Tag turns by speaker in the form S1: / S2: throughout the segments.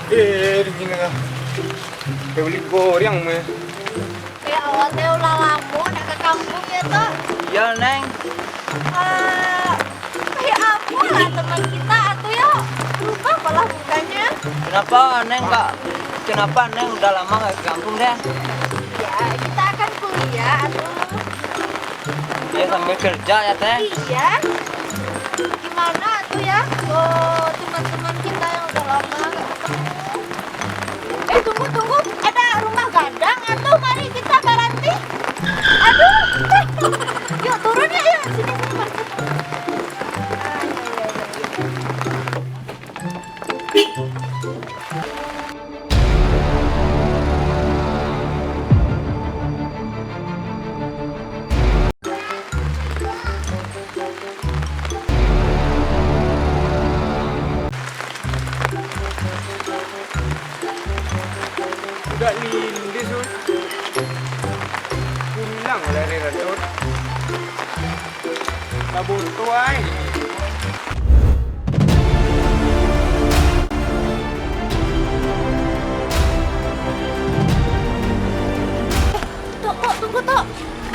S1: Di sini kan. Dia beli goreng mah.
S2: Ya Allah, teh ulah lamun ke kampung ya toh.
S3: Iya Neng.
S2: Ya ampun lah teman kita atuh ya. Lupa malah mukanya.
S3: Kenapa Neng Kak? Kenapa Neng udah lama nggak ke kampung deh?
S2: Ya, kita akan kuliah atuh.
S3: Dia sambil kerja ya Teh.
S2: Iya. Gimana tuh ya? Oh, teman-teman kita yang udah lama nggak ketemu. Tunggu. Ada rumah gadang atau mari kita garanti? Aduh. Yuk turun ya, yuk. Sini mari.
S1: Udah lindis tuh. Pulang dari Radot. Kabur tuai.
S2: Tunggu tuh.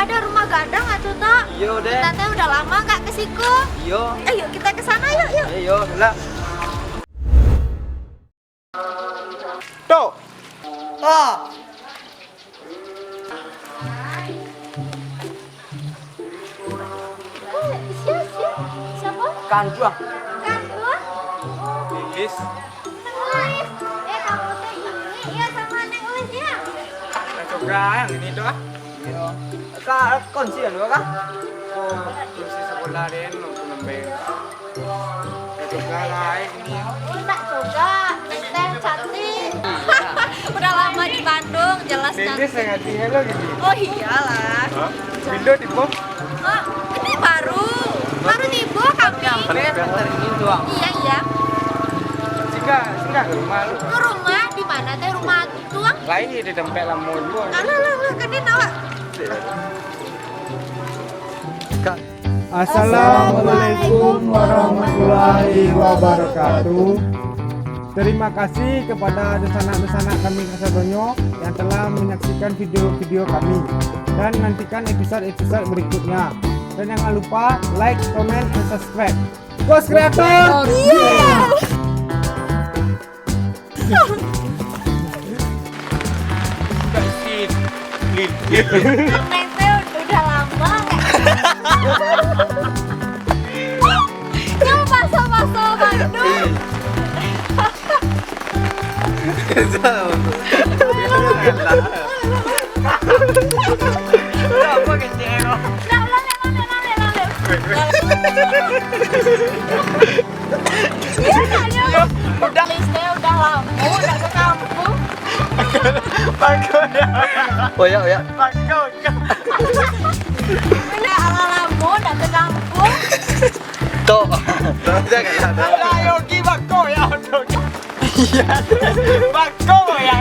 S2: Ada rumah gadang atau tak?
S3: Iya deh.
S2: Kita teh udah lama nggak ke siku.
S3: Iya.
S2: Ayo kita ke sana yuk.
S3: Ayo lah.
S1: Tuh.
S3: Ah.
S2: Siapa?
S3: Kanjuang.
S2: Kandua?
S1: Lindis.
S2: Ulis. Kamu teh ini ya sama Neng Ulis ya?
S1: Coba yang ini tuh ah.
S3: Iya. Kak kunci kan Kak?
S1: Oh, kursi sekolah den untuk nambah. Coba lain ini.
S2: Nak coba, Neng teh cantik. Udah lama di Bandung, jelas
S1: Lindis
S2: cantik.
S1: yang hatinya lo gitu.
S2: Oh iyalah.
S1: Hah? Window di bawah.
S2: Oh, ini baru tiba kami.
S3: Antar ini doang.
S2: Iya.
S1: Singgah ke rumah lu.
S2: Ke rumah di mana teh rumah tuang?
S1: Lain di tempat lamun lu.
S2: Alah, kan dia nawa.
S4: Assalamualaikum warahmatullahi wabarakatuh. Terima kasih kepada anak-anak kami Kasabonyo yang telah menyaksikan video-video kami dan nantikan episode-episode berikutnya. Dan jangan lupa like, comment, dan subscribe. Ghost Creator!
S1: Kasih.
S2: Neng teh udah lama Yang pasal-pasal Bandung.
S3: Apa kecil?
S2: Nah, lale. Iya kayaknya udah listnya udah lama, udah ke kampung.
S3: Oh ya.
S2: Udah ala lama, udah ke kampung.
S3: Tuh. Jangan ada.
S1: Ayo ki bako ya. Iya. Bako ya.